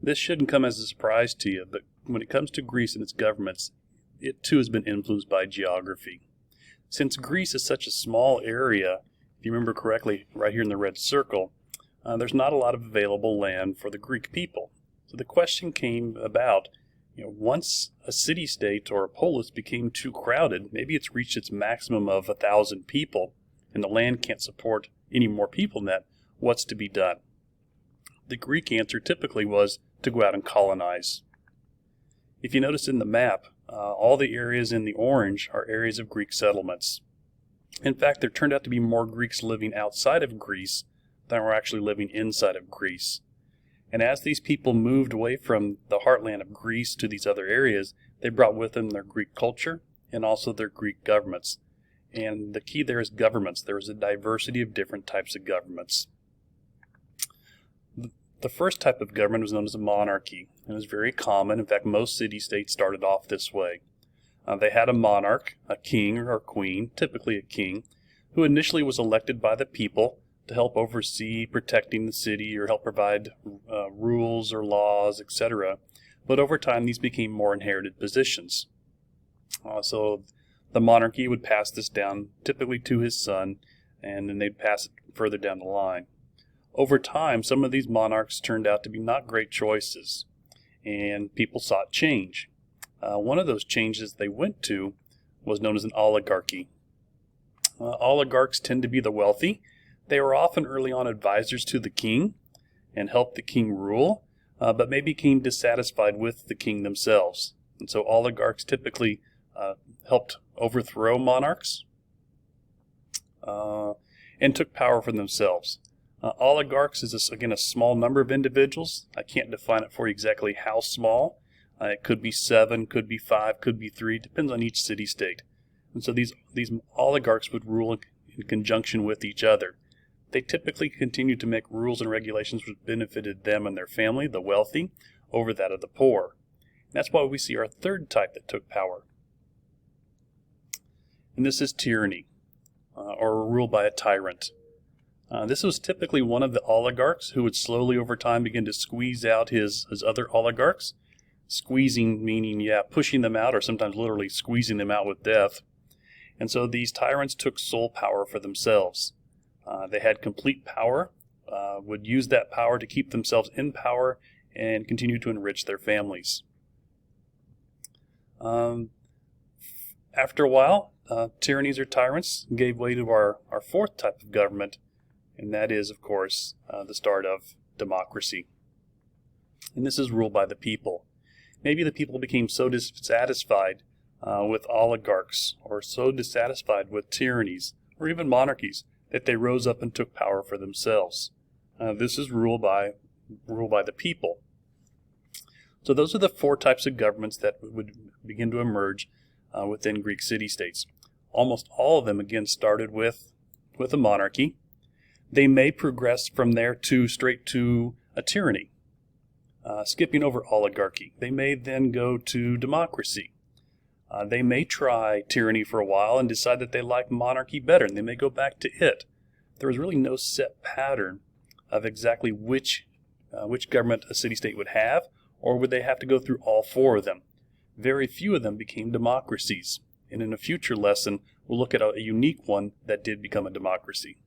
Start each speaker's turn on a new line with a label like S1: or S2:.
S1: This shouldn't come as a surprise to you, but when it comes to Greece and its governments, it too has been influenced by geography. Since Greece is such a small area, if you remember correctly, right here in the red circle, there's not a lot of available land for the Greek people. So the question came about, once a city-state or a polis became too crowded, maybe it's reached its maximum of 1,000 people, and the land can't support any more people than that, what's to be done? The Greek answer typically was to go out and colonize. If you notice in the map, all the areas in the orange are areas of Greek settlements. In fact, there turned out to be more Greeks living outside of Greece than were actually living inside of Greece. And as these people moved away from the heartland of Greece to these other areas, they brought with them their Greek culture and also their Greek governments. And the key there is governments. There is a diversity of different types of governments. The first type of government was known as a monarchy, and it was very common. In fact, most city-states started off this way. They had a monarch, a king or a queen, typically a king, who initially was elected by the people to help oversee protecting the city or help provide rules or laws, etc. But over time, these became more inherited positions. So the monarchy would pass this down typically to his son, and then they'd pass it further down the line. Over time, some of these monarchs turned out to be not great choices, and people sought change. One of those changes they went to was known as an oligarchy. Oligarchs tend to be the wealthy. They were often early on advisors to the king and helped the king rule, but may became dissatisfied with the king themselves. And so oligarchs typically helped overthrow monarchs and took power for themselves. Oligarchs is, again, a small number of individuals. I can't define it for you exactly how small. It could be 7, could be 5, could be 3, depends on each city-state. And so these oligarchs would rule in conjunction with each other. They typically continued to make rules and regulations which benefited them and their family, the wealthy, over that of the poor. And that's why we see our third type that took power. And this is tyranny, or rule by a tyrant. This was typically one of the oligarchs who would slowly over time begin to squeeze out his other oligarchs. Squeezing meaning, pushing them out, or sometimes literally squeezing them out with death. And so these tyrants took sole power for themselves. They had complete power, would use that power to keep themselves in power and continue to enrich their families. After a while, tyrannies or tyrants gave way to our fourth type of government, and that is, of course, the start of democracy. And this is ruled by the people. Maybe the people became so dissatisfied with oligarchs or so dissatisfied with tyrannies or even monarchies that they rose up and took power for themselves. This is rule by the people. So those are the 4 types of governments that would begin to emerge within Greek city-states. Almost all of them, again, started with a monarchy. They may progress from there straight to a tyranny, skipping over oligarchy. They may then go to democracy. They may try tyranny for a while and decide that they like monarchy better, and they may go back to it. There was really no set pattern of exactly which government a city-state would have, or would they have to go through all 4 of them. Very few of them became democracies, and in a future lesson, we'll look at a unique one that did become a democracy.